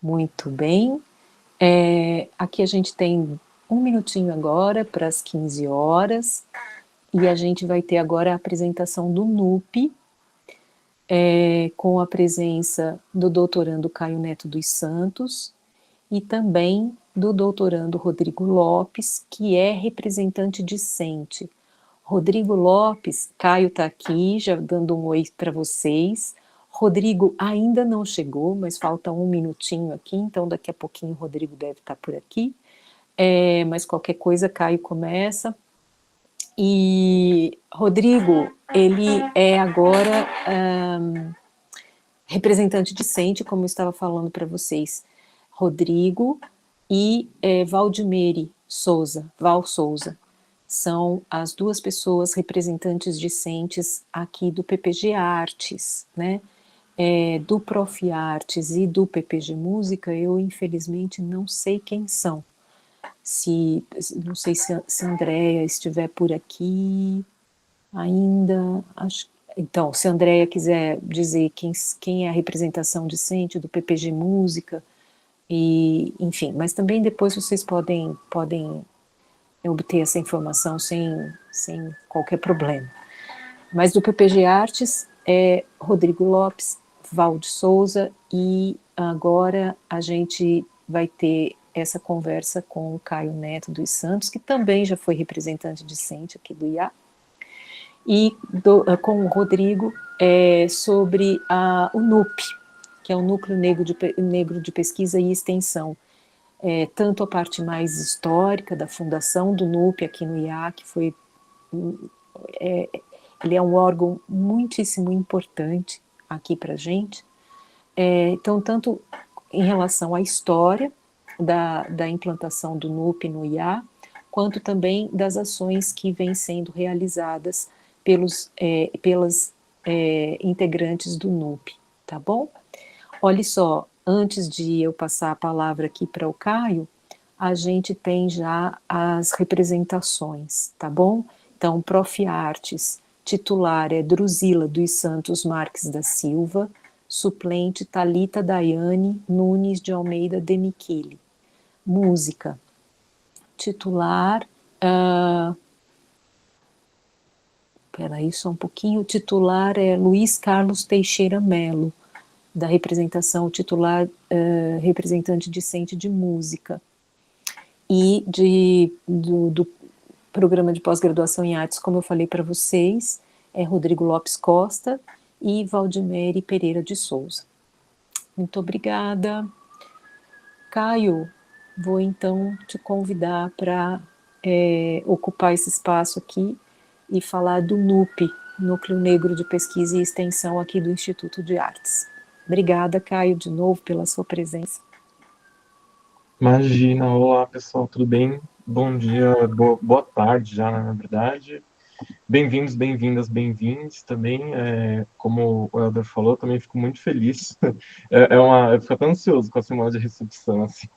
Muito bem. Aqui a gente tem um minutinho agora para as 15 horas, e a gente vai ter agora a apresentação do NUP, com a presença do doutorando Caio Neto dos Santos e também do doutorando Rodrigo Lopes, que é representante discente. Rodrigo Lopes, Caio está aqui, já dando um oi para vocês. Rodrigo ainda não chegou, mas falta um minutinho aqui, então daqui a pouquinho o Rodrigo deve estar por aqui. Mas qualquer coisa, Caio começa. E Rodrigo, ele é agora representante discente, como eu estava falando para vocês. Rodrigo e Valdimere Souza, Val Souza, são as duas pessoas representantes discentes aqui do PPG Artes, né? Do Prof. Artes e do PPG Música, eu infelizmente não sei quem são. Não sei se a Andréia estiver por aqui ainda. Então, se a Andréia quiser dizer quem é a representação discente do PPG Música, e, enfim, mas também depois vocês podem obter essa informação sem qualquer problema. Mas do PPG Artes é Rodrigo Lopes, Valde Souza, e agora a gente vai ter essa conversa com o Caio Neto dos Santos, que também já foi representante discente aqui do IA, e com o Rodrigo sobre o NUP, que é o Núcleo Negro de Pesquisa e Extensão. Tanto a parte mais histórica da fundação do NUP aqui no IA, que foi... ele é um órgão muitíssimo importante aqui para a gente. Então, tanto em relação à história da implantação do NUP no IA, quanto também das ações que vêm sendo realizadas pelas integrantes do NUP, tá bom? Olha só, antes de eu passar a palavra aqui para o Caio, a gente tem já as representações, tá bom? Então, Prof. Artes, titular é Druzila dos Santos Marques da Silva, suplente Thalita Daiane Nunes de Almeida Demicheli. Música, titular... Peraí, só um pouquinho. O titular é Luiz Carlos Teixeira Melo, da representação, titular representante discente de música. E do programa de pós-graduação em artes, como eu falei para vocês, é Rodrigo Lopes Costa e Valdimere Pereira de Souza. Muito obrigada. Caio, vou então te convidar para ocupar esse espaço aqui e falar do NUP, Núcleo Negro de Pesquisa e Extensão aqui do Instituto de Artes. Obrigada, Caio, de novo pela sua presença. Imagina, olá pessoal, tudo bem? Bom dia, boa tarde já, na verdade. Bem-vindos, bem-vindas, bem-vindos também. Como o Helder falou, eu também fico muito feliz. Eu fico até ansioso com a semana de recepção, assim,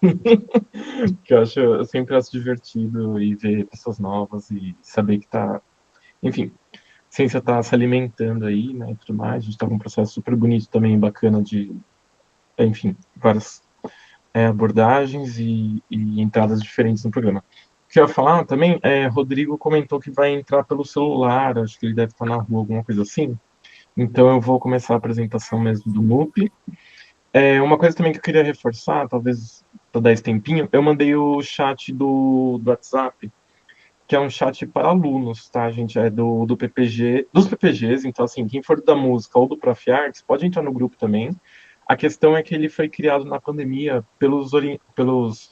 que eu sempre acho divertido e ver pessoas novas e saber que tá, enfim, a ciência tá se alimentando aí, né, e tudo mais. A gente tá com um processo super bonito também, bacana de, enfim, várias abordagens e entradas diferentes no programa. O que eu ia falar também, Rodrigo comentou que vai entrar pelo celular, acho que ele deve estar na rua, alguma coisa assim. Então eu vou começar a apresentação mesmo do MUP. Uma coisa também que eu queria reforçar, talvez para dar esse tempinho, eu mandei o chat do WhatsApp, que é um chat para alunos, tá, gente? É do PPG, dos PPGs, então assim, quem for da música ou do Prof. Arts, pode entrar no grupo também. A questão é que ele foi criado na pandemia pelos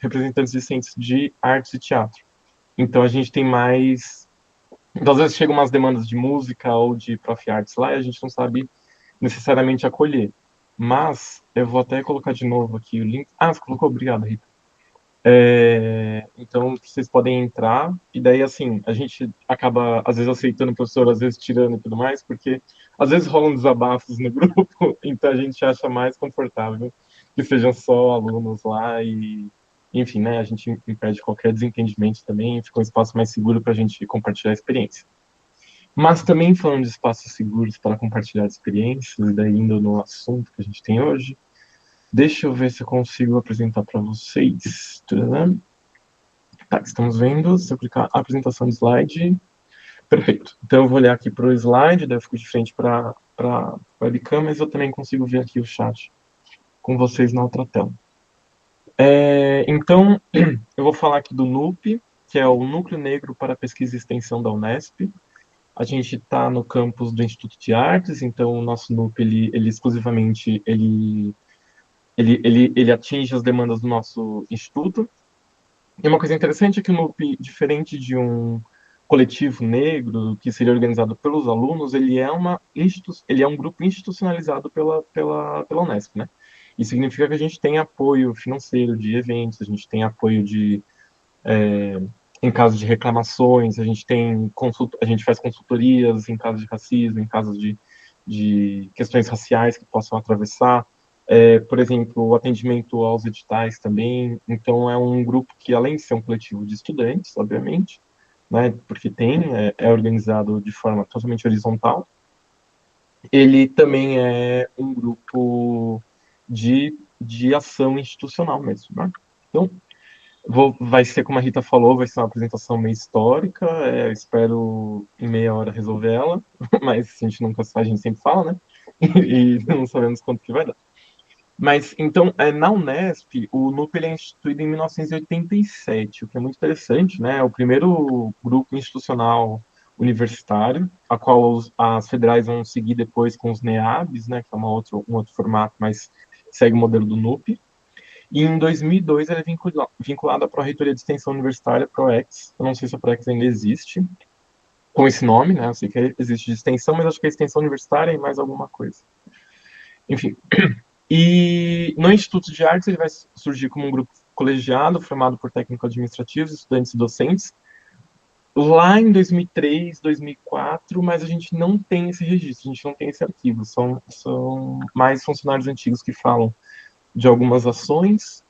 representantes discentes de artes e teatro. Então a gente tem mais. Então, às vezes chegam umas demandas de música ou de Prof. Arts lá e a gente não sabe necessariamente acolher. Mas eu vou até colocar de novo aqui o link. Ah, você colocou? Obrigado, Rita. Então, vocês podem entrar, e daí, assim, a gente acaba, às vezes, aceitando o professor, às vezes tirando e tudo mais, porque às vezes rolam desabafos no grupo, então a gente acha mais confortável que sejam só alunos lá e, enfim, né, a gente impede qualquer desentendimento também, fica um espaço mais seguro para a gente compartilhar a experiência. Mas também falando de espaços seguros para compartilhar experiências, e daí indo no assunto que a gente tem hoje, Deixa eu ver se eu consigo apresentar para vocês. Tcharam. Tá, estamos vendo. Se eu clicar apresentação de slide. Perfeito. Então eu vou olhar aqui para o slide, daí eu fico de frente para a webcam, mas eu também consigo ver aqui o chat com vocês na outra tela. Então, eu vou falar aqui do NUP, que é o Núcleo Negro para Pesquisa e Extensão da Unesp. A gente está no campus do Instituto de Artes, então o nosso NUP, ele exclusivamente, ele atinge as demandas do nosso instituto. E uma coisa interessante é que o NUP, diferente de um coletivo negro que seria organizado pelos alunos, ele é um grupo institucionalizado pela Unesp, né? Isso significa que a gente tem apoio financeiro de eventos, a gente tem apoio em caso de reclamações, a gente faz consultorias em casos de racismo, em casos de questões raciais que possam atravessar, por exemplo, o atendimento aos editais também. Então, é um grupo que, além de ser um coletivo de estudantes, obviamente, né, porque é organizado de forma totalmente horizontal, ele também é um grupo de ação institucional mesmo, né? Então, vai ser, como a Rita falou, vai ser uma apresentação meio histórica. Espero em meia hora resolver ela, mas a gente nunca sabe, a gente sempre fala, né? E não sabemos quanto que vai dar. Mas, então, na Unesp, o NUP ele é instituído em 1987, o que é muito interessante, né? É o primeiro grupo institucional universitário, a qual as federais vão seguir depois com os NEABs, né? Que é um outro formato, mas segue o modelo do NUP. E em 2002 ele é vinculado à Pró-Reitoria de Extensão Universitária, PROEX. Eu não sei se a PROEX ainda existe com esse nome, né? Eu sei que existe de extensão, mas acho que é extensão universitária e mais alguma coisa. Enfim. E no Instituto de Artes ele vai surgir como um grupo colegiado formado por técnicos administrativos, estudantes e docentes, lá em 2003, 2004, mas a gente não tem esse registro, a gente não tem esse arquivo. São mais funcionários antigos que falam de algumas ações.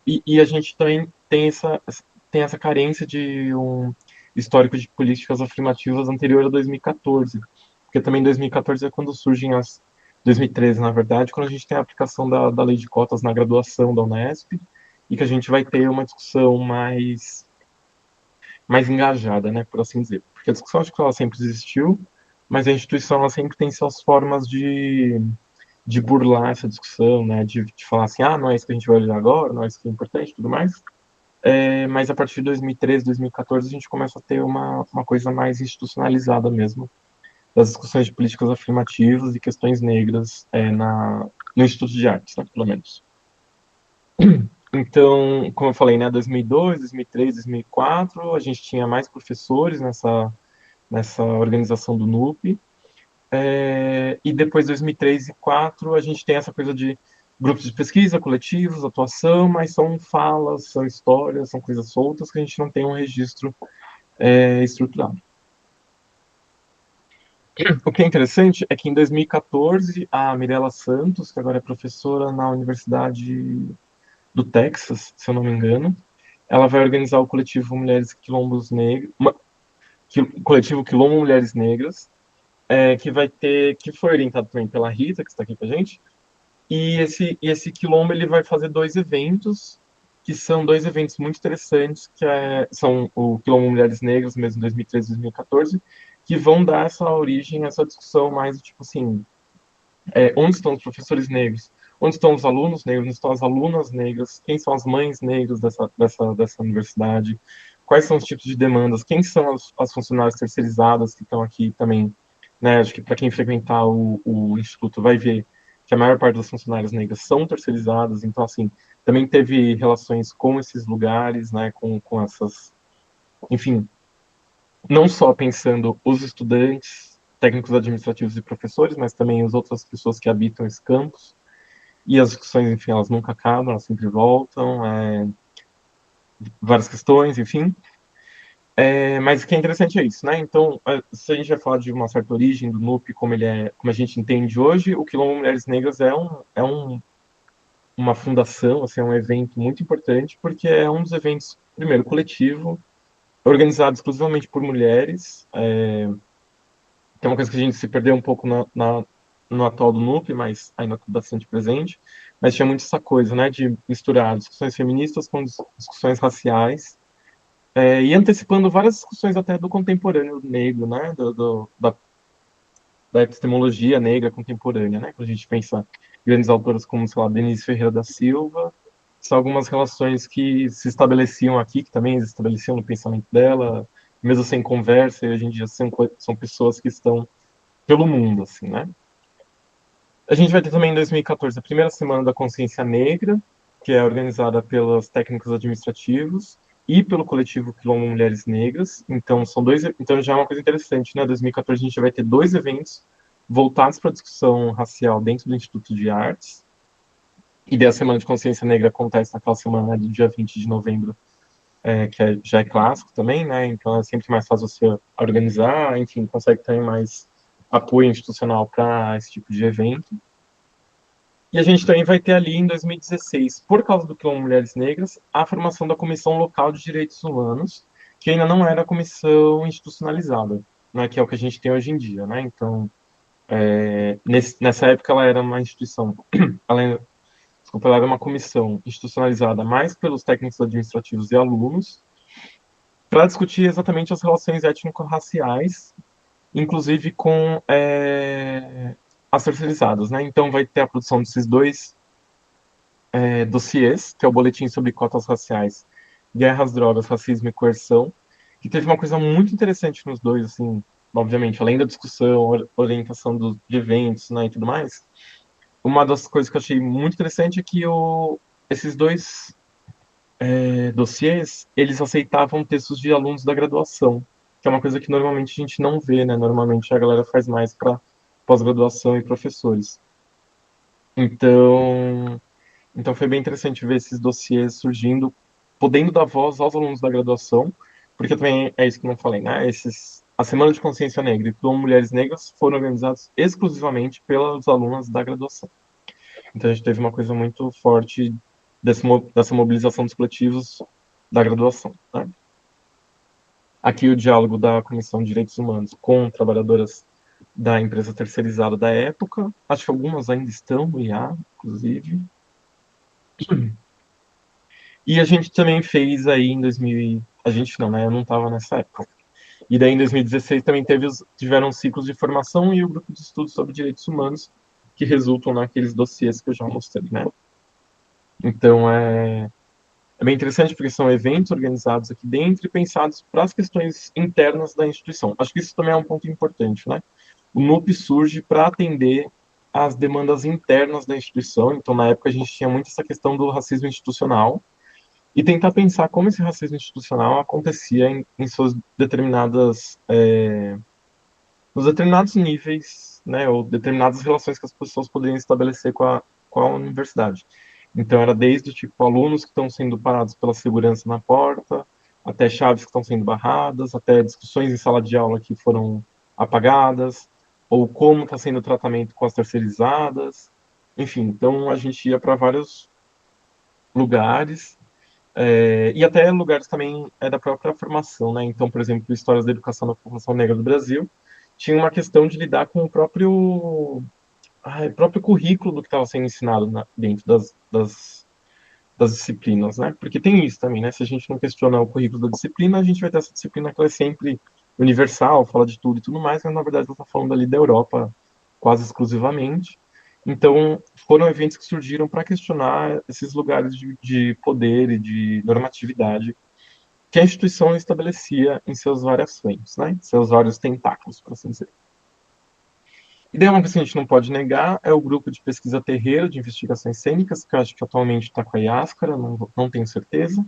E a gente também tem essa carência de um histórico de políticas afirmativas anterior a 2014, porque também 2014 é quando surgem 2013, na verdade, quando a gente tem a aplicação da lei de cotas na graduação da Unesp, e que a gente vai ter uma discussão mais engajada, né, por assim dizer. Porque a discussão, acho que ela sempre existiu, mas a instituição ela sempre tem suas formas de burlar essa discussão, né, de falar assim, não é isso que a gente vai olhar agora, não é isso que é importante, tudo mais. Mas a partir de 2013, 2014, a gente começa a ter uma coisa mais institucionalizada mesmo, das discussões de políticas afirmativas e questões negras no Instituto de Artes, né, pelo menos. Então, como eu falei, né, 2002, 2003, 2004, a gente tinha mais professores nessa organização do NUP, e depois, 2003 e 2004, a gente tem essa coisa de grupos de pesquisa, coletivos, atuação, mas são falas, são histórias, são coisas soltas que a gente não tem um registro estruturado. O que é interessante é que em 2014, a Mirella Santos, que agora é professora na Universidade do Texas, se eu não me engano, ela vai organizar o coletivo Mulheres Quilombos Negros, coletivo Quilombo Mulheres Negras, que foi orientado também pela Rita, que está aqui com a gente. E esse quilombo ele vai fazer dois eventos, que são dois eventos muito interessantes, são o Quilombo Mulheres Negras, mesmo 2013 e 2014, que vão dar essa origem, essa discussão mais, tipo assim, onde estão os professores negros, onde estão os alunos negros, onde estão as alunas negras, quem são as mães negras dessa universidade, quais são os tipos de demandas, quem são as funcionárias terceirizadas que estão aqui também, né, acho que para quem frequentar o instituto vai ver que a maior parte das funcionárias negras são terceirizadas, então, assim, também teve relações com esses lugares, né, com essas, enfim, não só pensando os estudantes, técnicos administrativos e professores, mas também as outras pessoas que habitam esse campus. E as discussões, enfim, elas nunca acabam, elas sempre voltam, várias questões, enfim. Mas o que é interessante é isso, né? Então, se a gente vai falar de uma certa origem do NUP, como a gente entende hoje, o Quilombo Mulheres Negras uma fundação, assim, é um evento muito importante, porque é um dos eventos, primeiro, coletivo, organizado exclusivamente por mulheres, que é uma coisa que a gente se perdeu um pouco no atual do NUP, mas ainda está bastante presente, mas tinha muito essa coisa, né, de misturar discussões feministas com discussões raciais, e antecipando várias discussões até do contemporâneo negro, né, da epistemologia negra contemporânea, né, quando a gente pensa em grandes autoras como, sei lá, Denise Ferreira da Silva, são algumas relações que se estabeleciam aqui, que também se estabeleciam no pensamento dela, mesmo sem conversa, e hoje em dia são pessoas que estão pelo mundo, assim, né. A gente vai ter também em 2014 a primeira Semana da Consciência Negra, que é organizada pelos técnicos administrativos e pelo coletivo Quilombo Mulheres Negras. Então, então já é uma coisa interessante, né? Em 2014 a gente vai ter dois eventos voltados para a discussão racial dentro do Instituto de Artes. E daí a Semana de Consciência Negra acontece naquela semana, né, do dia 20 de novembro, já é clássico também, né? Então é sempre mais fácil você organizar, enfim, consegue ter mais apoio institucional para esse tipo de evento. E a gente também vai ter ali em 2016, por causa do Quilombo Mulheres Negras, a formação da Comissão Local de Direitos Humanos, que ainda não era a comissão institucionalizada, né, que é o que a gente tem hoje em dia, né? Então, nessa época ela era uma instituição, ela, desculpa, ela era uma comissão institucionalizada mais pelos técnicos administrativos e alunos, para discutir exatamente as relações étnico-raciais, inclusive com as terceirizadas, né? Então vai ter a produção desses dois dossiês, que é o Boletim sobre Cotas Raciais, Guerras, Drogas, Racismo e Coerção, que teve uma coisa muito interessante nos dois, assim, obviamente, além da discussão, orientação de eventos, né, e tudo mais, uma das coisas que eu achei muito interessante é que esses dois dossiês, eles aceitavam textos de alunos da graduação, que é uma coisa que normalmente a gente não vê, né, normalmente a galera faz mais para pós-graduação e professores. Então foi bem interessante ver esses dossiês surgindo, podendo dar voz aos alunos da graduação, porque também é isso que eu não falei, né? A Semana de Consciência Negra e Plum Mulheres Negras foram organizados exclusivamente pelas alunas da graduação. Então a gente teve uma coisa muito forte dessa mobilização dos coletivos da graduação, né? Aqui o diálogo da Comissão de Direitos Humanos com trabalhadoras da empresa terceirizada da época, acho que algumas ainda estão no IA, inclusive. E a gente também fez aí em 2000, a gente não, né? Eu não estava nessa época. E daí em 2016 também tiveram ciclos de formação e o grupo de estudos sobre direitos humanos que resultam naqueles dossiês que eu já mostrei, né? Então é bem interessante porque são eventos organizados aqui dentro e pensados para as questões internas da instituição. Acho que isso também é um ponto importante, né? O NUP surge para atender às demandas internas da instituição. Então, na época, a gente tinha muito essa questão do racismo institucional, e tentar pensar como esse racismo institucional acontecia em suas nos determinados níveis, né, ou determinadas relações que as pessoas poderiam estabelecer com a universidade. Então, era desde, tipo, alunos que estão sendo parados pela segurança na porta, até chaves que estão sendo barradas, até discussões em sala de aula que foram apagadas, ou como está sendo o tratamento com as terceirizadas. Enfim, então a gente ia para vários lugares e até lugares também da própria formação, né? Então, por exemplo, Histórias da Educação da População Negra do Brasil tinha uma questão de lidar com o próprio currículo do que estava sendo ensinado dentro das disciplinas, né? Porque tem isso também, né? Se a gente não questiona o currículo da disciplina, a gente vai ter essa disciplina que ela é sempre universal, fala de tudo e tudo mais, mas na verdade ela está falando ali da Europa quase exclusivamente. Então, foram eventos que surgiram para questionar esses lugares de poder e de normatividade que a instituição estabelecia em suas variações, né? Seus vários tentáculos, por assim dizer. E daí uma coisa que a gente não pode negar é o grupo de pesquisa terreiro de investigações cênicas, que eu acho que atualmente está com a Iáscara, não tenho certeza,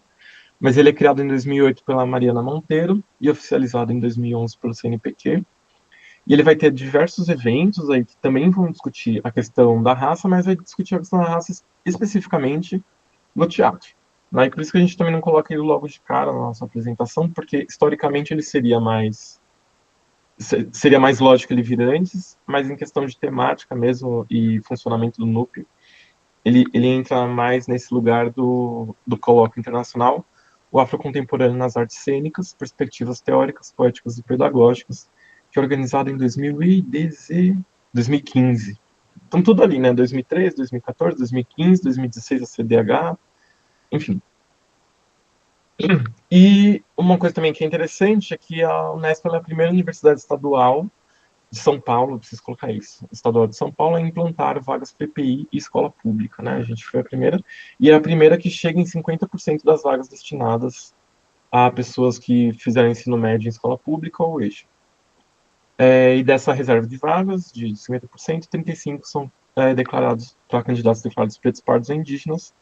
mas ele é criado em 2008 pela Mariana Monteiro e oficializado em 2011 pelo CNPq. E ele vai ter diversos eventos aí que também vão discutir a questão da raça, mas vai discutir a questão da raça especificamente no teatro. Né? E por isso que a gente também não coloca ele logo de cara na nossa apresentação, porque historicamente ele seria mais lógico ele vir antes, mas em questão de temática mesmo e funcionamento do núcleo, ele entra mais nesse lugar do colóquio internacional, o Afrocontemporâneo nas Artes Cênicas, Perspectivas Teóricas, Poéticas e Pedagógicas, que é organizado em 2015. Então, tudo ali, né? 2013, 2014, 2015, 2016, a CDH, enfim. E uma coisa também que é interessante é que a Unesp é a primeira universidade estadual de São Paulo, eu preciso colocar isso, estadual de São Paulo, a implantar vagas PPI e escola pública, né? A gente foi a primeira, e é a primeira que chega em 50% das vagas destinadas a pessoas que fizeram ensino médio em escola pública ou EJA. E dessa reserva de vagas, de 50%, 35% são declarados para candidatos declarados pretos, pardos ou indígenas.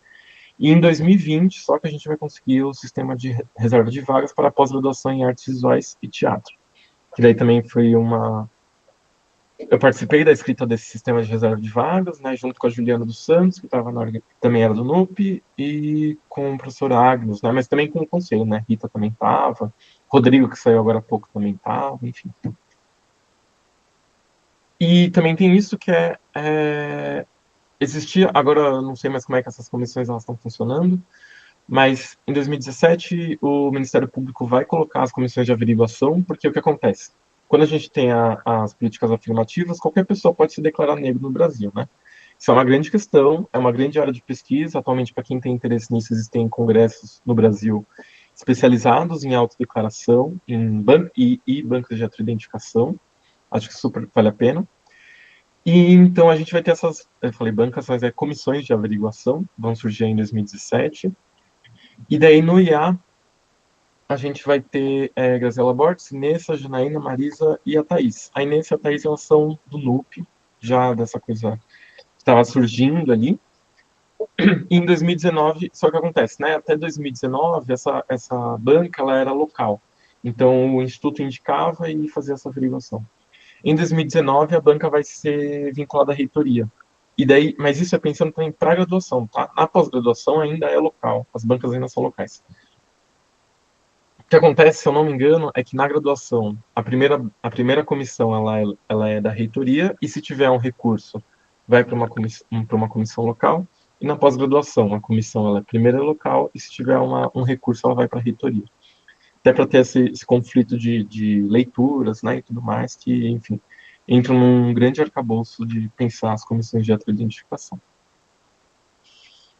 E em 2020, só que a gente vai conseguir o sistema de reserva de vagas para pós-graduação em artes visuais e teatro. Que daí também foi uma. Eu participei da escrita desse sistema de reserva de vagas, né, junto com a Juliana dos Santos, que também era do NUP, e com o professor Agnes, né, mas também com o conselho, né, Rita também estava, Rodrigo, que saiu agora há pouco, também estava, enfim. E também tem isso que existia, agora eu não sei mais como é que essas comissões elas estão funcionando, mas em 2017 o Ministério Público vai colocar as comissões de averiguação, porque o que acontece? Quando a gente tem as políticas afirmativas, qualquer pessoa pode se declarar negro no Brasil, né? Isso é uma grande questão, é uma grande área de pesquisa. Atualmente, para quem tem interesse nisso, existem congressos no Brasil especializados em autodeclaração e bancas de autoidentificação. Acho que super vale a pena. E então a gente vai ter essas, eu falei bancas, mas comissões de averiguação, vão surgir em 2017. E daí no IA a gente vai ter Graziela Borges, Inessa, Janaína, Marisa e a Thaís. A Inessa e a Thaís elas são do NUP, já dessa coisa que estava surgindo ali. E em 2019, só que acontece, né? Até 2019, essa banca ela era local. Então o Instituto indicava e fazia essa averiguação. Em 2019, a banca vai ser vinculada à reitoria. E daí, mas isso é pensando também para a graduação, tá? Na pós-graduação ainda é local, as bancas ainda são locais. O que acontece, se eu não me engano, é que na graduação, a primeira comissão ela é da reitoria, e se tiver um recurso, vai para uma comissão local, e na pós-graduação, a comissão ela é primeira local, e se tiver um recurso, ela vai para a reitoria. Até para ter esse conflito de leituras, né, e tudo mais, que, enfim, entra num grande arcabouço de pensar as comissões de autoidentificação.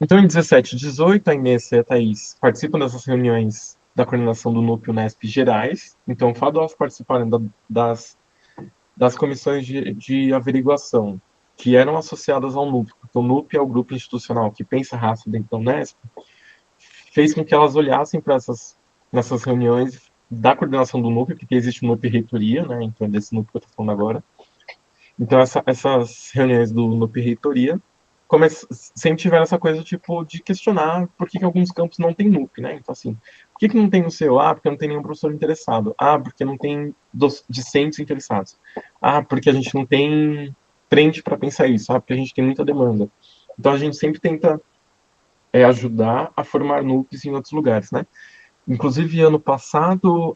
Então, em 17 e 18, a Inês e a Thaís participam dessas reuniões da coordenação do NUP e Unesp gerais. Então, o fato de elas participarem das comissões de averiguação que eram associadas ao NUP, porque o NUP é o grupo institucional que pensa raça dentro da Unesp, fez com que elas olhassem para nessas reuniões da coordenação do NUP, porque existe o NUP reitoria, né? Então, é desse NUP que eu estou falando agora. Então, essas reuniões do NUP reitoria sempre tiveram essa coisa tipo de questionar por que alguns campos não tem NUP, né? Então, assim, por que não tem no seu? Ah, porque não tem nenhum professor interessado. Ah, porque não tem discentes interessados. Ah, porque a gente não tem frente para pensar isso. Ah, porque a gente tem muita demanda. Então, a gente sempre tenta ajudar a formar NUPs em outros lugares, né? Inclusive, ano passado,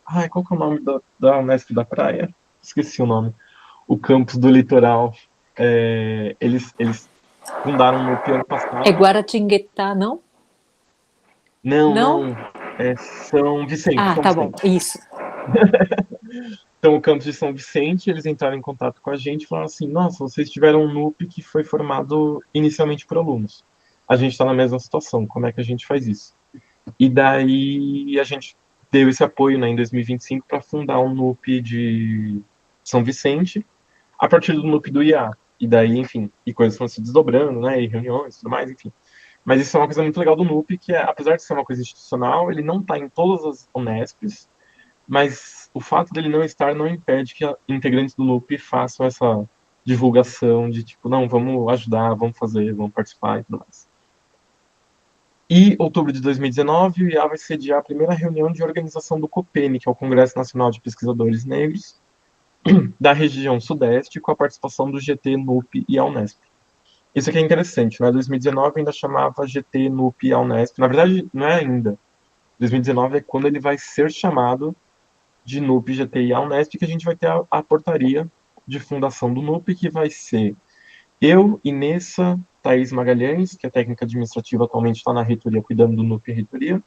ai, qual que é o nome da Unesp da Praia? Esqueci o nome. O campus do litoral. Eles fundaram no ano É passado. Guaratinguetá, não? Não, Não? não. São Vicente, Ah, São tá bom, Vicente. isso. Então, o campus de São Vicente, eles entraram em contato com a gente e falaram assim: nossa, vocês tiveram um NUP que foi formado inicialmente por alunos. A gente está na mesma situação, como é que a gente faz isso? E daí a gente deu esse apoio, né, em 2025 para fundar um NUP de São Vicente a partir do NUP do IA. E daí, enfim, e coisas foram se desdobrando, né, e reuniões e tudo mais, enfim. Mas isso é uma coisa muito legal do NUP, que apesar de ser uma coisa institucional, ele não está em todas as Unesps, mas o fato dele não estar não impede que integrantes do NUP façam essa divulgação de tipo, não, vamos ajudar, vamos fazer, vamos participar e tudo mais. E outubro de 2019, o IA vai sediar a primeira reunião de organização do COPENE, que é o Congresso Nacional de Pesquisadores Negros, da região Sudeste, com a participação do GT, NUP e a Unesp. Isso aqui é interessante, né? 2019 ainda chamava GT, NUP e a Unesp. Na verdade, não é ainda. 2019 é quando ele vai ser chamado de NUP, GT e a Unesp, que a gente vai ter a portaria de fundação do NUP, que vai ser eu, Inessa, Thaís Magalhães, que é técnica administrativa, atualmente está na reitoria, cuidando do NUP e reitoria,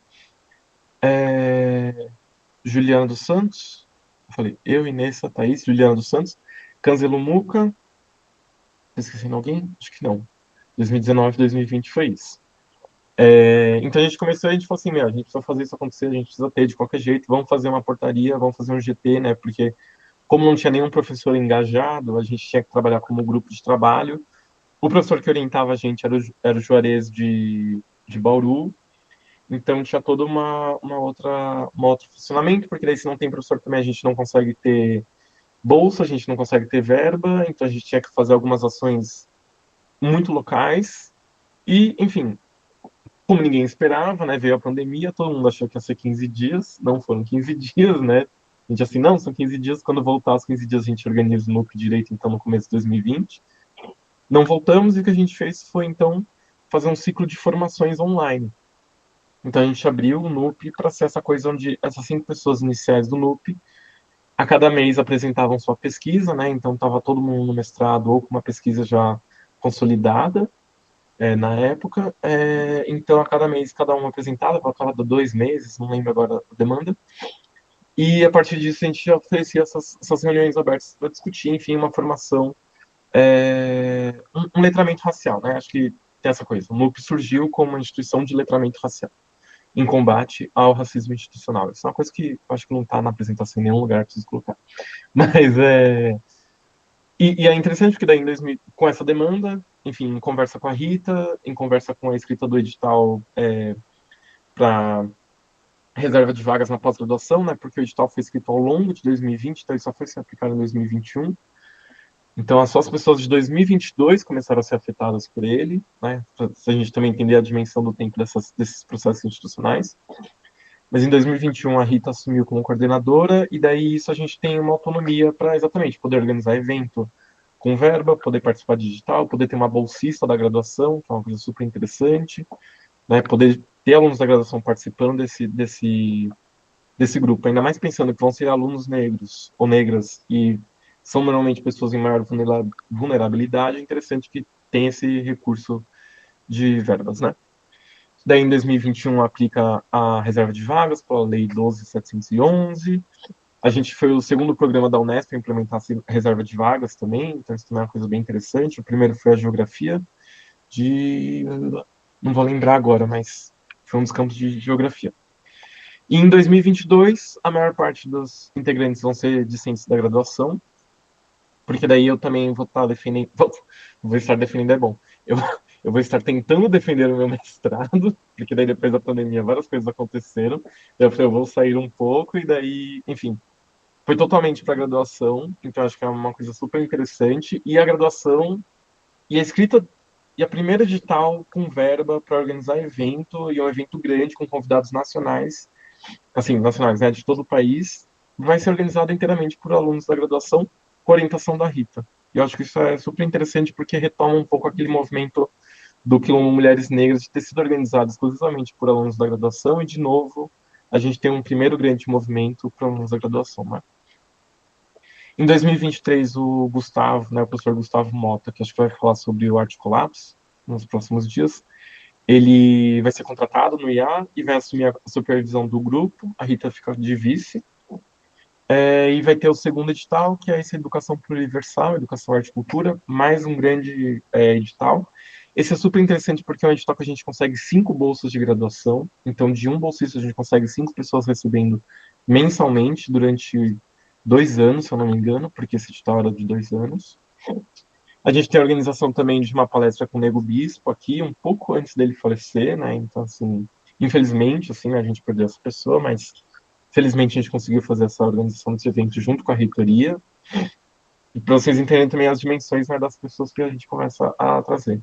Juliana dos Santos, eu falei, eu, Inessa, Thaís, Juliana dos Santos, Canzelo Muca, Tô esquecendo alguém? Acho que não. 2019, 2020 foi isso. Então a gente começou, a gente falou assim, meu, a gente precisa fazer isso acontecer, a gente precisa ter de qualquer jeito, vamos fazer uma portaria, vamos fazer um GT, né? Porque como não tinha nenhum professor engajado, a gente tinha que trabalhar como grupo de trabalho. O professor que orientava a gente era o Juarez de Bauru, então tinha todo uma outro funcionamento, porque daí se não tem professor também a gente não consegue ter bolsa, a gente não consegue ter verba, então a gente tinha que fazer algumas ações muito locais. E, enfim, como ninguém esperava, né, veio a pandemia, todo mundo achou que ia ser 15 dias, não foram 15 dias, né? A gente assim, não, são 15 dias, quando voltar aos 15 dias a gente organiza o núcleo direito, então no começo de 2020. Não voltamos e o que a gente fez foi, então, fazer um ciclo de formações online. Então a gente abriu o NUP para ser essa coisa onde essas 5 pessoas iniciais do NUP, a cada mês apresentavam sua pesquisa, né? Então estava todo mundo no mestrado ou com uma pesquisa já consolidada, na época. Então a cada mês cada um apresentava, para cada 2 meses, não lembro agora a demanda. E a partir disso a gente já oferecia essas reuniões abertas para discutir, enfim, uma formação, um letramento racial, né? Acho que tem essa coisa. O NUP surgiu como uma instituição de letramento racial em combate ao racismo institucional. Isso é uma coisa que eu acho que não está na apresentação em nenhum lugar, preciso colocar. Mas e é interessante porque daí em 2000, com essa demanda, enfim, em conversa com a Rita, em conversa com a escrita do edital para reserva de vagas na pós-graduação, né? Porque o edital foi escrito ao longo de 2020, então ele só foi se aplicar em 2021. Então, só as pessoas de 2022 começaram a ser afetadas por ele, né? Se a gente também entender a dimensão do tempo desses processos institucionais. Mas em 2021 a Rita assumiu como coordenadora e daí isso a gente tem uma autonomia para exatamente poder organizar evento com verba, poder participar de digital, poder ter uma bolsista da graduação, que é uma coisa super interessante, né? Poder ter alunos da graduação participando desse grupo, ainda mais pensando que vão ser alunos negros ou negras e são normalmente pessoas em maior vulnerabilidade, é interessante que tem esse recurso de verbas, né? Daí, em 2021, aplica a reserva de vagas pela Lei 12.711. A gente foi o segundo programa da Unesp a implementar a reserva de vagas também, então isso também é uma coisa bem interessante. O primeiro foi a geografia de... não vou lembrar agora, mas foi um dos campos de geografia. E em 2022, a maior parte dos integrantes vão ser discentes da graduação, porque daí eu também vou estar defendendo... Vou estar defendendo, é bom. Eu vou estar tentando defender o meu mestrado, porque daí depois da pandemia várias coisas aconteceram. Eu falei, eu vou sair um pouco e daí, enfim, foi totalmente para a graduação, então acho que é uma coisa super interessante. E a graduação e a escrita e a primeira edital com verba para organizar evento, e um evento grande com convidados nacionais, assim, nacionais, né, de todo o país, vai ser organizado inteiramente por alunos da graduação, com orientação da Rita. E eu acho que isso é super interessante porque retoma um pouco aquele movimento do que Mulheres Negras de ter sido organizado exclusivamente por alunos da graduação, e, de novo, a gente tem um primeiro grande movimento para alunos da graduação, né? Em 2023, o Gustavo, né, o professor Gustavo Mota, que acho que vai falar sobre o Arte Collapse nos próximos dias, ele vai ser contratado no IA e vai assumir a supervisão do grupo, a Rita fica de vice, e vai ter o segundo edital, que é essa Educação Pluriversal, Educação, Arte e Cultura, mais um grande edital. Esse é super interessante porque é um edital que a gente consegue 5 bolsas de graduação, então de um bolsista a gente consegue 5 pessoas recebendo mensalmente durante 2 anos, se eu não me engano, porque esse edital era de 2 anos. A gente tem a organização também de uma palestra com o Nego Bispo aqui, um pouco antes dele falecer, né? Então, assim, infelizmente, assim, a gente perdeu essa pessoa, mas felizmente a gente conseguiu fazer essa organização desse evento junto com a reitoria. E para vocês entenderem também as dimensões, né, das pessoas que a gente começa a trazer.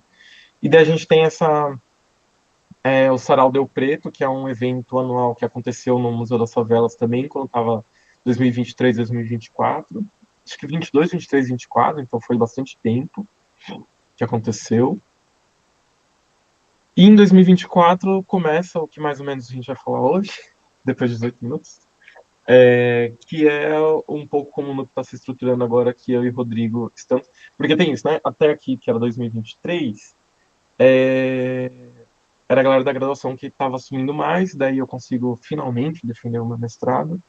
E daí a gente tem o Sarau Deu Preto, que é um evento anual que aconteceu no Museu das Favelas também, quando estava 2023, 2024. Acho que 22, 23, 24, então foi bastante tempo que aconteceu. E em 2024 começa o que mais ou menos a gente vai falar hoje, depois de 18 minutos, que é um pouco como no que está se estruturando agora, que eu e o Rodrigo estamos. Porque tem isso, né? Até aqui, que era 2023, era a galera da graduação que estava assumindo mais, daí eu consigo finalmente defender o meu mestrado,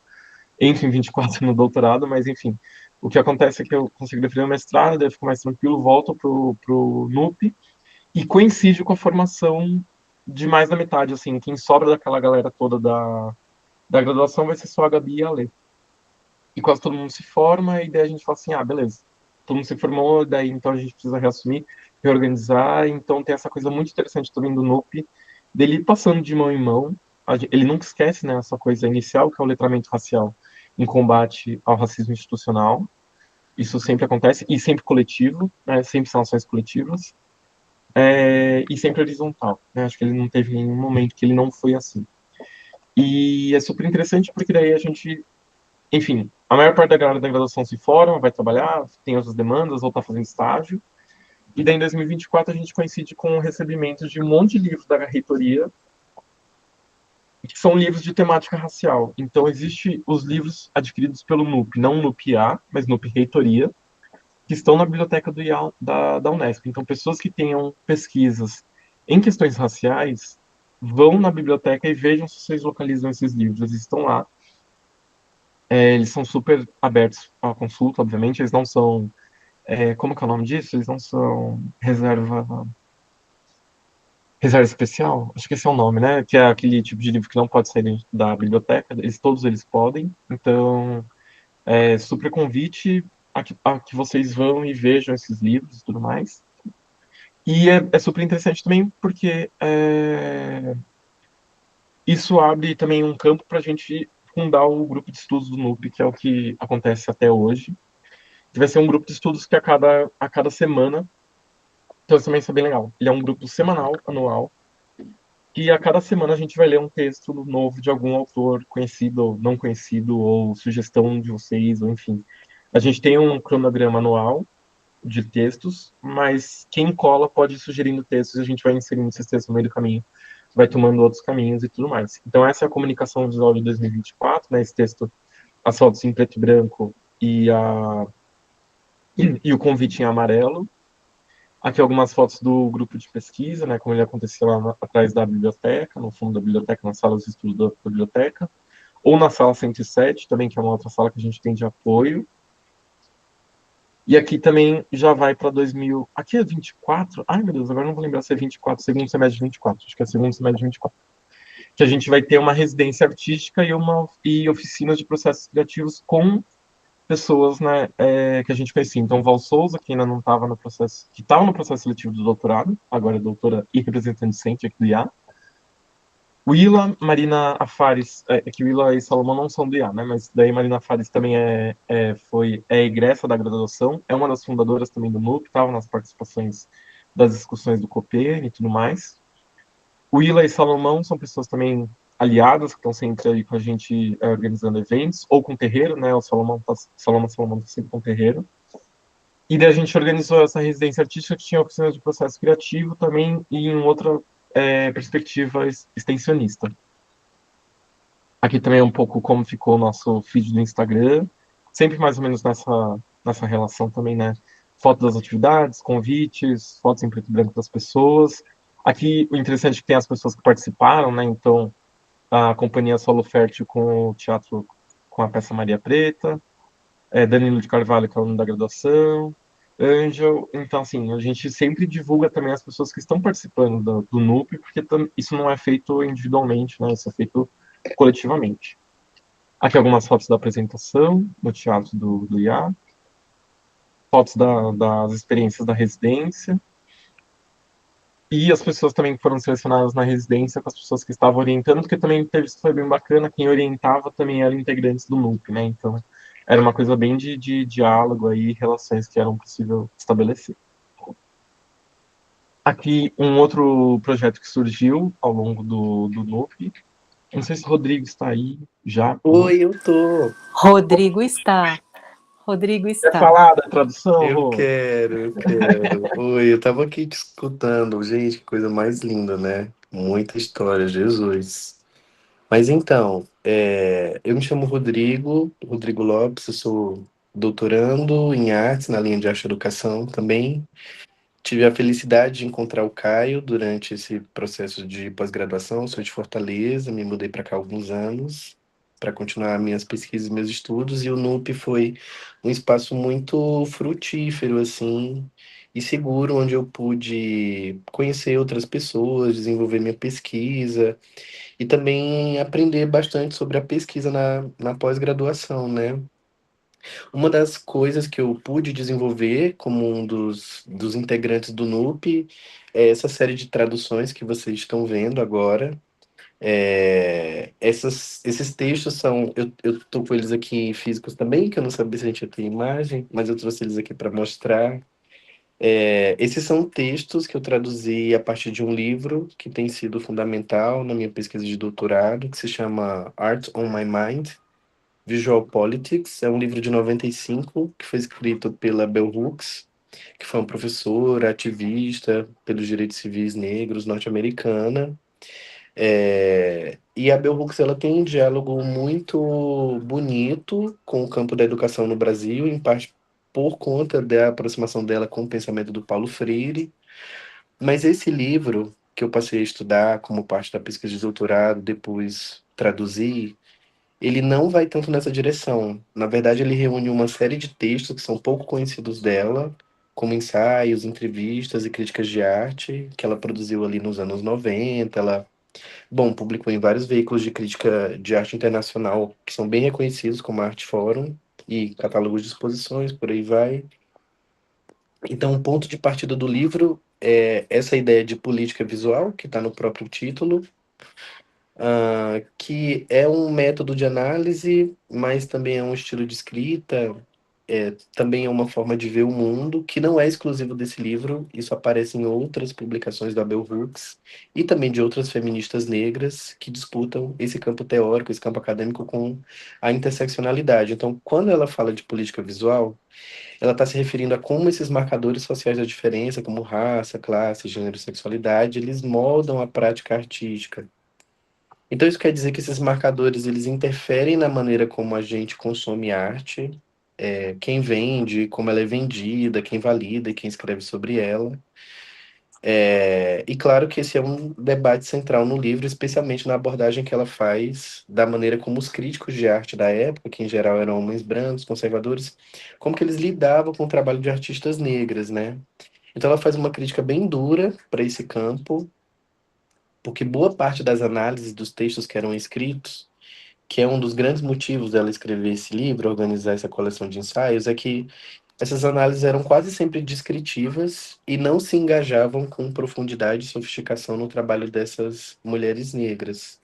enfim, 24 no doutorado, mas enfim. O que acontece é que eu consigo defender o mestrado, daí eu fico mais tranquilo, volto pro NUP, e coincide com a formação de mais da metade, assim, quem sobra daquela galera toda da graduação vai ser só a Gabi e a Lê. E quase todo mundo se forma, e daí a gente fala assim, ah, beleza, todo mundo se formou, daí então a gente precisa reassumir, reorganizar, então tem essa coisa muito interessante também do NUP, dele ir passando de mão em mão, ele nunca esquece, né, essa coisa inicial, que é o letramento racial em combate ao racismo institucional, isso sempre acontece, e sempre coletivo, né, sempre são ações coletivas, e sempre horizontal, né, acho que ele não teve nenhum momento que ele não foi assim. E é super interessante porque daí a gente, enfim, a maior parte da galera da graduação se forma, vai trabalhar, tem outras demandas, ou está fazendo estágio. E daí em 2024 a gente coincide com o recebimento de um monte de livros da reitoria, que são livros de temática racial. Então, existe os livros adquiridos pelo NUP, não NUP-A, mas NUP Reitoria, que estão na biblioteca do IA, da Unesp. Então, pessoas que tenham pesquisas em questões raciais vão na biblioteca e vejam se vocês localizam esses livros. Eles estão lá. Eles são super abertos à consulta, obviamente. Eles não são. Como que é o nome disso? Eles não são reserva especial? Acho que esse é o nome, né? Que é aquele tipo de livro que não pode sair da biblioteca. Todos eles podem. Então, super convite a que vocês vão e vejam esses livros e tudo mais. E é super interessante também porque isso abre também um campo para a gente fundar o grupo de estudos do NUP, que é o que acontece até hoje. Que vai ser um grupo de estudos que a cada semana. Então, isso também é bem legal. Ele é um grupo semanal, anual, e a cada semana a gente vai ler um texto novo de algum autor conhecido ou não conhecido, ou sugestão de vocês, ou enfim. A gente tem um cronograma anual de textos, mas quem cola pode ir sugerindo textos e a gente vai inserindo esses textos no meio do caminho, vai tomando outros caminhos e tudo mais. Então, essa é a comunicação visual de 2024, né? Esse texto, as fotos em preto e branco e o convite em amarelo. Aqui algumas fotos do grupo de pesquisa, né, como ele aconteceu lá atrás da biblioteca, no fundo da biblioteca, na sala de estudo da biblioteca, ou na sala 107 também, que é uma outra sala que a gente tem de apoio. E aqui também já vai para 2000. Aqui é 24? Ai, meu Deus, agora não vou lembrar se é 24, segundo semestre de 24. Acho que é segundo semestre de 24. Que a gente vai ter uma residência artística e oficinas de processos criativos com pessoas, né, que a gente conhecia. Então, Val Souza, que ainda não estava no processo, que estava no processo seletivo do doutorado, agora é doutora e representante docente aqui do IA. Willa, Marina Afares, que Willa e Salomão não são do IA, né, mas daí Marina Afares também é egressa da graduação, é uma das fundadoras também do NUP, estava nas participações das discussões do COPEN e tudo mais. Willa e Salomão são pessoas também aliadas, que estão sempre aí com a gente organizando eventos, ou com terreiro, né? O Salomão tá sempre com terreiro. E daí a gente organizou essa residência artística que tinha oficinas de processo criativo também e em outra perspectiva extensionista. Aqui também é um pouco como ficou o nosso feed do Instagram, sempre mais ou menos nessa relação também, né? Fotos das atividades, convites, fotos em preto e branco das pessoas. Aqui o interessante é que tem as pessoas que participaram, né? Então, a Companhia Solo Fértil com o teatro, com a peça Maria Preta, Danilo de Carvalho, que é o aluno da graduação, Angel. Então, assim, a gente sempre divulga também as pessoas que estão participando do NUP, porque isso não é feito individualmente, né? Isso é feito coletivamente. Aqui algumas fotos da apresentação no teatro do IA, fotos das experiências da residência, e as pessoas também que foram selecionadas na residência com as pessoas que estavam orientando, porque também teve isso, foi bem bacana, quem orientava também eram integrantes do NUP, né? Então, era uma coisa bem de diálogo aí, relações que eram possível estabelecer. Aqui, um outro projeto que surgiu ao longo do NUP, não sei se o Rodrigo está aí já Oi, conosco. eu tô. Rodrigo está. Rodrigo Quer está. falar da tradução, Eu Rô? quero, eu quero. Oi, eu tava aqui te escutando. Gente, que coisa mais linda, né? Muita história, Jesus. Mas então, eu me chamo Rodrigo, Rodrigo Lopes, eu sou doutorando em artes, na linha de arte e educação também. Tive a felicidade de encontrar o Caio durante esse processo de pós-graduação. Sou de Fortaleza, me mudei para cá há alguns anos. para continuar minhas pesquisas e meus estudos, e o NUP foi um espaço muito frutífero, assim, e seguro, onde eu pude conhecer outras pessoas, desenvolver minha pesquisa, e também aprender bastante sobre a pesquisa na pós-graduação, né? Uma das coisas que eu pude desenvolver como um dos integrantes do NUP é essa série de traduções que vocês estão vendo agora. Esses textos são. Eu tô com eles aqui físicos também, que eu não sabia se a gente ia ter imagem, mas eu trouxe eles aqui para mostrar. Esses são textos que eu traduzi a partir de um livro que tem sido fundamental na minha pesquisa de doutorado, que se chama Art on My Mind, Visual Politics. É um livro de 95 que foi escrito pela Bell Hooks, que foi uma professora, ativista pelos direitos civis negros norte-americana. E a Bell Hooks ela tem um diálogo muito bonito com o campo da educação no Brasil, em parte por conta da aproximação dela com o pensamento do Paulo Freire. Mas esse livro, que eu passei a estudar como parte da pesquisa de doutorado, depois traduzir, ele não vai tanto nessa direção. Na verdade, ele reúne uma série de textos que são pouco conhecidos dela, como ensaios, entrevistas e críticas de arte, que ela produziu ali nos anos 90. Ela, bom, publicou em vários veículos de crítica de arte internacional, que são bem reconhecidos, como a Art Forum e catálogos de exposições, por aí vai. Então, o ponto de partida do livro é essa ideia de política visual, que está no próprio título, que é um método de análise, mas também é um estilo de escrita, também é uma forma de ver o mundo, que não é exclusivo desse livro, isso aparece em outras publicações da Bell Hooks e também de outras feministas negras que disputam esse campo teórico, esse campo acadêmico com a interseccionalidade. Então, quando ela fala de política visual, ela está se referindo a como esses marcadores sociais da diferença, como raça, classe, gênero, sexualidade, eles moldam a prática artística. Então isso quer dizer que esses marcadores eles interferem na maneira como a gente consome arte, quem vende, como ela é vendida, quem valida e quem escreve sobre ela. E claro que esse é um debate central no livro, especialmente na abordagem que ela faz da maneira como os críticos de arte da época, que em geral eram homens brancos, conservadores, como que eles lidavam com o trabalho de artistas negras, né? Então ela faz uma crítica bem dura para esse campo, porque boa parte das análises dos textos que eram escritos, que é um dos grandes motivos dela escrever esse livro, organizar essa coleção de ensaios, é que essas análises eram quase sempre descritivas e não se engajavam com profundidade e sofisticação no trabalho dessas mulheres negras.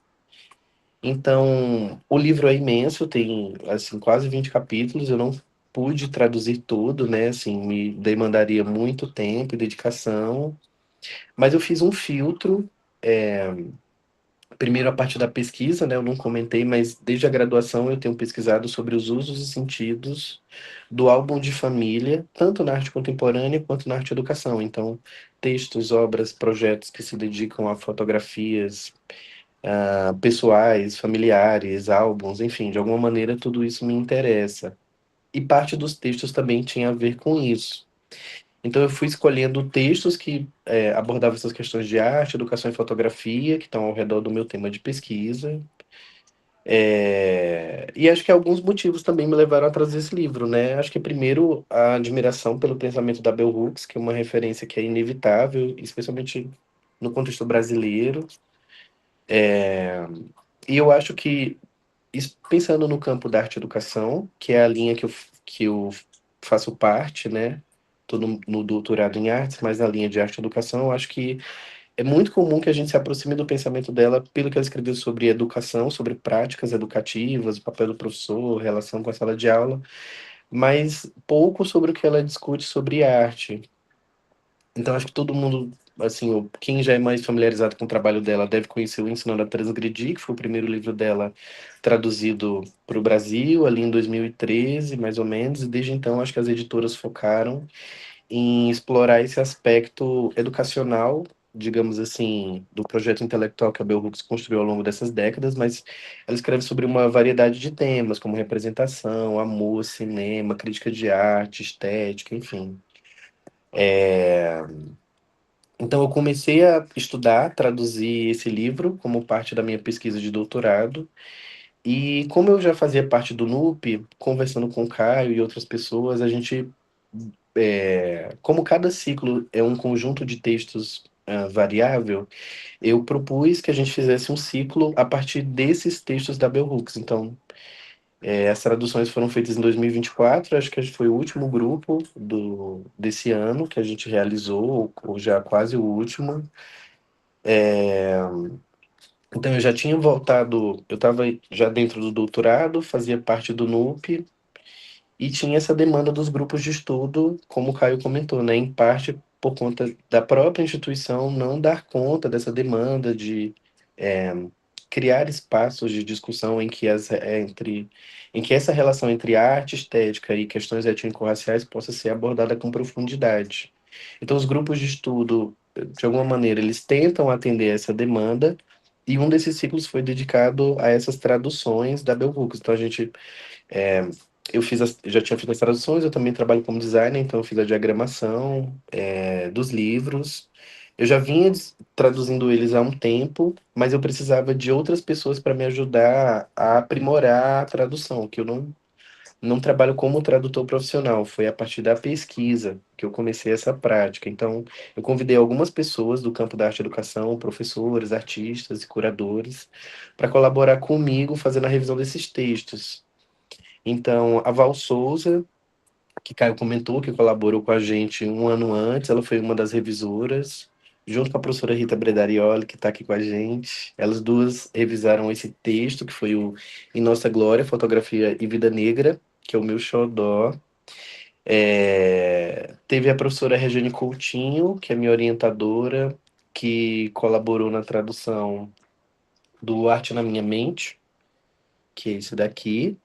Então, o livro é imenso, tem assim quase 20 capítulos, eu não pude traduzir tudo, né? Assim, me demandaria muito tempo e dedicação, mas eu fiz um filtro. Primeiro, a parte da pesquisa, né? Eu não comentei, mas desde a graduação eu tenho pesquisado sobre os usos e sentidos do álbum de família, tanto na arte contemporânea quanto na arte educação. Então, textos, obras, projetos que se dedicam a fotografias, pessoais, familiares, álbuns, enfim, de alguma maneira tudo isso me interessa. E parte dos textos também tinha a ver com isso. Então, eu fui escolhendo textos que abordavam essas questões de arte, educação e fotografia, que estão ao redor do meu tema de pesquisa. E acho que alguns motivos também me levaram a trazer esse livro, né? Acho que primeiro a admiração pelo pensamento da Bell Hooks, que é uma referência que é inevitável, especialmente no contexto brasileiro. E eu acho que, pensando no campo da arte e educação, que é a linha que eu faço parte, né? Estou no doutorado em artes, mas na linha de arte e educação, eu acho que é muito comum que a gente se aproxime do pensamento dela pelo que ela escreveu sobre educação, sobre práticas educativas, o papel do professor, relação com a sala de aula, mas pouco sobre o que ela discute sobre arte. Então, acho que todo mundo, assim, quem já é mais familiarizado com o trabalho dela deve conhecer o Ensinando a Transgredir, que foi o primeiro livro dela traduzido para o Brasil, ali em 2013, mais ou menos, e desde então acho que as editoras focaram em explorar esse aspecto educacional, digamos assim, do projeto intelectual que a Bell Hooks construiu ao longo dessas décadas, mas ela escreve sobre uma variedade de temas, como representação, amor, cinema, crítica de arte, estética, enfim. Então eu comecei a estudar, traduzir esse livro como parte da minha pesquisa de doutorado, E como eu já fazia parte do NUP, conversando com o Caio e outras pessoas, a gente, como cada ciclo é um conjunto de textos variável, eu propus que a gente fizesse um ciclo a partir desses textos da Bell Hooks. Então, as traduções foram feitas em 2024, acho que foi o último grupo desse ano que a gente realizou, ou já quase o último. Então, eu já tinha voltado, eu estava já dentro do doutorado, fazia parte do NUP, e tinha essa demanda dos grupos de estudo, como o Caio comentou, né, em parte por conta da própria instituição não dar conta dessa demanda de criar espaços de discussão em que essa relação entre arte, estética e questões étnico-raciais possa ser abordada com profundidade. Então, os grupos de estudo, de alguma maneira, eles tentam atender essa demanda, e um desses ciclos foi dedicado a essas traduções da Bell Hooks. Então, a gente eu já tinha feito as traduções, eu também trabalho como designer, então eu fiz a diagramação dos livros. Eu já vinha traduzindo eles há um tempo, mas eu precisava de outras pessoas para me ajudar a aprimorar a tradução, que eu não trabalho como tradutor profissional, foi a partir da pesquisa que eu comecei essa prática. Então, eu convidei algumas pessoas do campo da arte e educação, professores, artistas e curadores, para colaborar comigo fazendo a revisão desses textos. Então, a Val Souza, que Caio comentou, que colaborou com a gente um ano antes, ela foi uma das revisoras, junto com a professora Rita Bredarioli, que está aqui com a gente. Elas duas revisaram esse texto, que foi o Em Nossa Glória, Fotografia e Vida Negra, que é o meu xodó. Teve a professora Regiane Coutinho, que é minha orientadora, que colaborou na tradução do Arte na Minha Mente, que é esse daqui.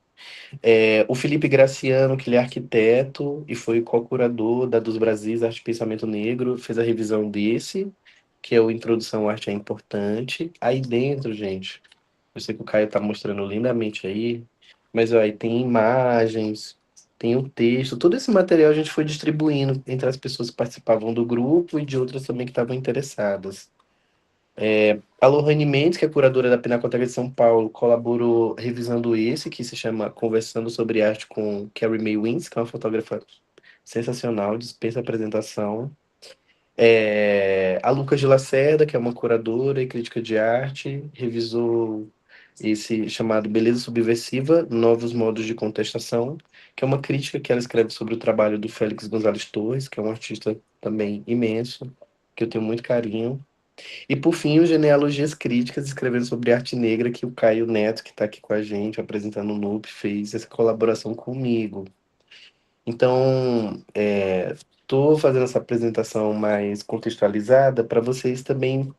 O Felipe Graciano, que ele é arquiteto e foi co-curador da Dos Brasis Arte e Pensamento Negro, fez a revisão desse, que é o Introdução à Arte é Importante. Aí dentro, gente, eu sei que o Caio está mostrando lindamente aí, mas ó, aí tem imagens, tem o texto, todo esse material a gente foi distribuindo entre as pessoas que participavam do grupo e de outras também que estavam interessadas. A Lohane Mendes, que é curadora da Pinacoteca de São Paulo, colaborou revisando esse, que se chama Conversando sobre Arte com Carrie Mae Wins, que é uma fotógrafa sensacional, dispensa apresentação. A Lucas de Lacerda, que é uma curadora e crítica de arte, revisou esse chamado Beleza Subversiva, Novos Modos de Contestação, que é uma crítica que ela escreve sobre o trabalho do Félix González Torres, que é um artista também imenso, que eu tenho muito carinho. E por fim, o Genealogias Críticas, escrevendo sobre arte negra, que o Caio Neto, que está aqui com a gente, apresentando o NUP, fez essa colaboração comigo. Então, estou fazendo essa apresentação mais contextualizada para vocês também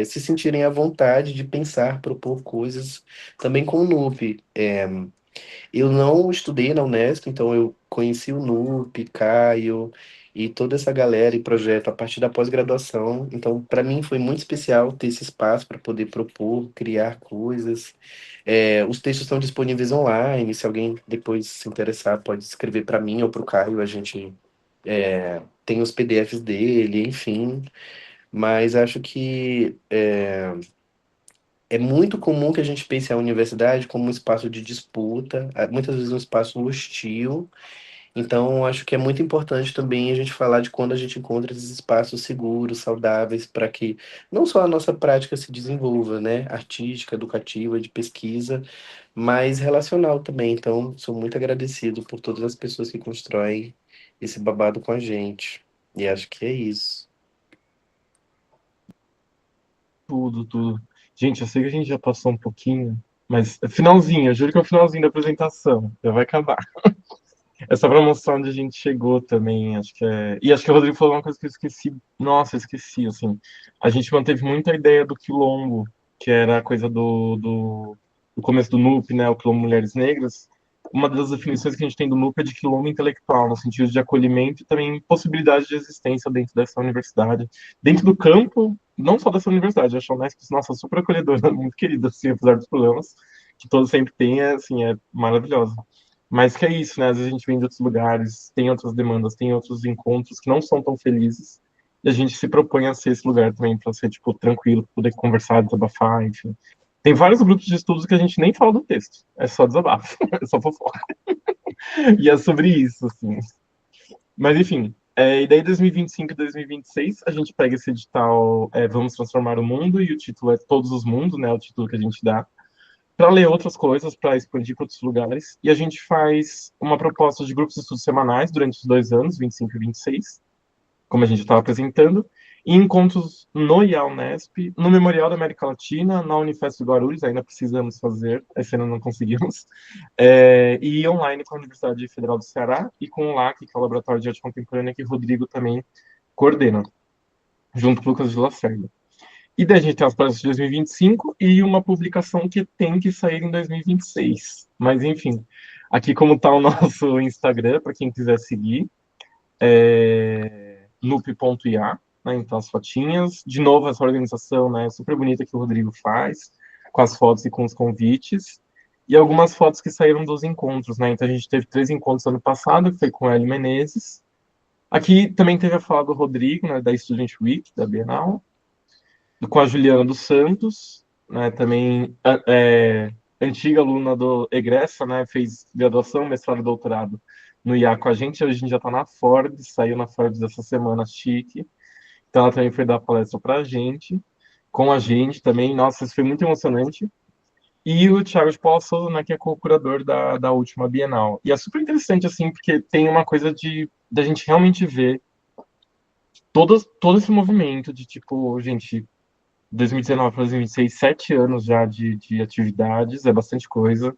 se sentirem à vontade de pensar, propor coisas também com o NUP. Eu não estudei na Unesp, então eu conheci o NUP, Caio e toda essa galera e projeto a partir da pós-graduação. Então, para mim foi muito especial ter esse espaço para poder propor, criar coisas. Os textos estão disponíveis online. Se alguém depois se interessar, pode escrever para mim ou para o Caio. A gente tem os PDFs dele, enfim. Mas acho que é muito comum que a gente pense a universidade como um espaço de disputa, muitas vezes um espaço hostil. Então, acho que é muito importante também a gente falar de quando a gente encontra esses espaços seguros, saudáveis, para que não só a nossa prática se desenvolva, né, artística, educativa, de pesquisa, mas relacional também. Então, sou muito agradecido por todas as pessoas que constroem esse babado com a gente. E acho que é isso. Tudo, tudo. Gente, eu sei que a gente já passou um pouquinho, mas é finalzinho, eu juro que é o finalzinho da apresentação, já vai acabar. É só pra mostrar onde a gente chegou também, acho que é. E acho que o Rodrigo falou uma coisa que eu esqueci. Nossa, eu esqueci, assim. A gente manteve muito a ideia do quilombo, que era a coisa do começo do NUP, né? O quilombo Mulheres Negras. Uma das definições que a gente tem do NUP é de quilombo intelectual, no sentido de acolhimento e também possibilidade de existência dentro dessa universidade. Dentro do campo, não só dessa universidade, eu acho a Unesp, nossa, super acolhedora, muito querida, assim, apesar dos problemas que todos sempre têm, assim, é maravilhosa. Mas que é isso, né? Às vezes a gente vem de outros lugares, tem outras demandas, tem outros encontros que não são tão felizes, e a gente se propõe a ser esse lugar também para ser, tipo, tranquilo, poder conversar, desabafar, enfim. Tem vários grupos de estudos que a gente nem fala do texto, é só desabafo, é só fofoca. E é sobre isso, assim. Mas enfim, e daí 2025 e 2026 a gente pega esse edital Vamos Transformar o Mundo, e o título é Todos os Mundos, né? O título que a gente dá, para ler outras coisas, para expandir para outros lugares. E a gente faz uma proposta de grupos de estudos semanais durante os 2 anos, 25 e 26, como a gente estava apresentando, e encontros no IAL-Unesp, no Memorial da América Latina, na Unifesp Guarulhos, ainda precisamos fazer, esse ano não conseguimos, e online com a Universidade Federal do Ceará e com o LAC, que é o Laboratório de Arte Contemporânea, que o Rodrigo também coordena, junto com o Lucas de Lacerda. E daí a gente tem as provas de 2025 e uma publicação que tem que sair em 2026. Mas, enfim, aqui como está o nosso Instagram, para quem quiser seguir, nup.ia, né, então as fotinhas. De novo, essa organização, né, super bonita que o Rodrigo faz, com as fotos e com os convites. E algumas fotos que saíram dos encontros, né? Então a gente teve 3 encontros ano passado, que foi com a Eli Menezes. Aqui também teve a fala do Rodrigo, né, da Student Week, da Bienal, com a Juliana dos Santos, né, também antiga aluna do Egressa, né, fez graduação, mestrado e doutorado no IA com a gente. Hoje a gente já está na Forbes, saiu na Forbes essa semana, chique. Então ela também foi dar palestra para a gente, com a gente também. Nossa, isso foi muito emocionante. E o Thiago de Paula Souza, né, que é co-curador da última Bienal. E é super interessante, assim, porque tem uma coisa da gente realmente ver todo esse movimento de, tipo, gente, 2019 para 2026, 7 anos já de atividades, é bastante coisa.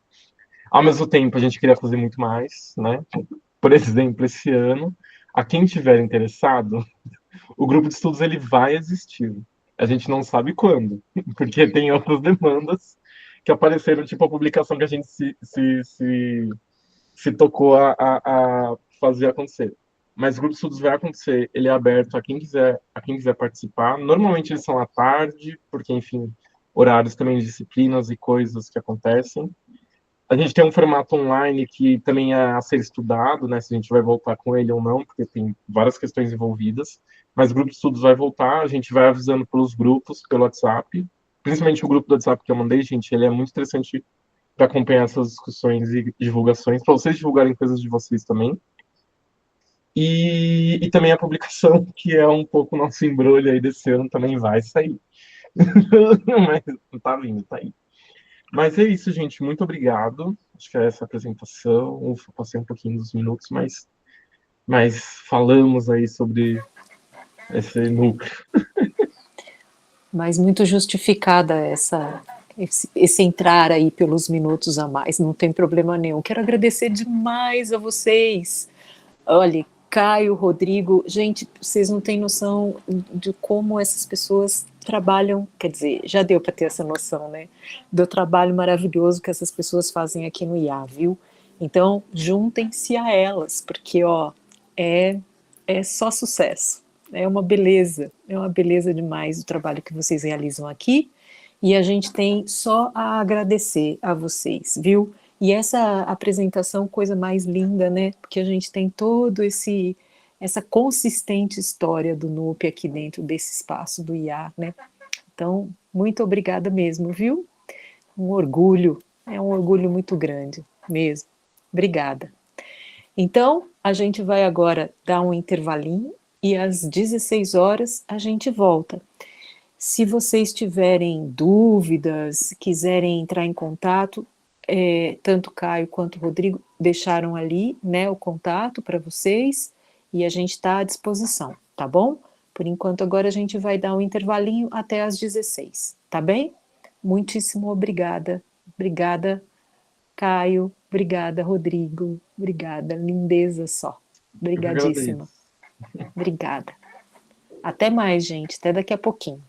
Ao mesmo tempo, a gente queria fazer muito mais, né? Por exemplo, esse ano, a quem tiver interessado, o grupo de estudos ele vai existir. A gente não sabe quando, porque tem outras demandas que apareceram, tipo a publicação que a gente se tocou a fazer acontecer. Mas o grupo de estudos vai acontecer, ele é aberto a quem quiser participar. Normalmente eles são à tarde, porque, enfim, horários também de disciplinas e coisas que acontecem. A gente tem um formato online que também é a ser estudado, né, se a gente vai voltar com ele ou não, porque tem várias questões envolvidas. Mas o grupo de estudos vai voltar, a gente vai avisando pelos grupos, pelo WhatsApp. Principalmente o grupo do WhatsApp que eu mandei, gente, ele é muito interessante para acompanhar essas discussões e divulgações, para vocês divulgarem coisas de vocês também. E também a publicação, que é um pouco o nosso embrulho aí desse ano, também vai sair. Mas tá vindo, tá aí. Mas é isso, gente. Muito obrigado. Acho que é essa apresentação. Ufa, passei um pouquinho dos minutos, mas falamos aí sobre esse núcleo. Mas muito justificada esse entrar aí pelos minutos a mais, não tem problema nenhum. Quero agradecer demais a vocês. Olha, Caio, Rodrigo, gente, vocês não têm noção de como essas pessoas trabalham, quer dizer, já deu para ter essa noção, né? Do trabalho maravilhoso que essas pessoas fazem aqui no IA, viu? Então, juntem-se a elas, porque, ó, é, é só sucesso. É uma beleza demais o trabalho que vocês realizam aqui, e a gente tem só a agradecer a vocês, viu? E essa apresentação, coisa mais linda, né? Porque a gente tem todo essa consistente história do NUP aqui dentro desse espaço do IA, né? Então, muito obrigada mesmo, viu? Um orgulho, é um orgulho muito grande mesmo. Obrigada. Então, a gente vai agora dar um intervalinho e às 16 horas a gente volta. Se vocês tiverem dúvidas, quiserem entrar em contato, tanto Caio quanto Rodrigo deixaram ali, né, o contato para vocês e a gente está à disposição, tá bom? Por enquanto, agora a gente vai dar um intervalinho até às 16, tá bem? Muitíssimo obrigada. Obrigada, Caio. Obrigada, Rodrigo. Obrigada, lindeza só. Eu que agradeço. Obrigadíssima. Obrigada. Até mais, gente. Até daqui a pouquinho.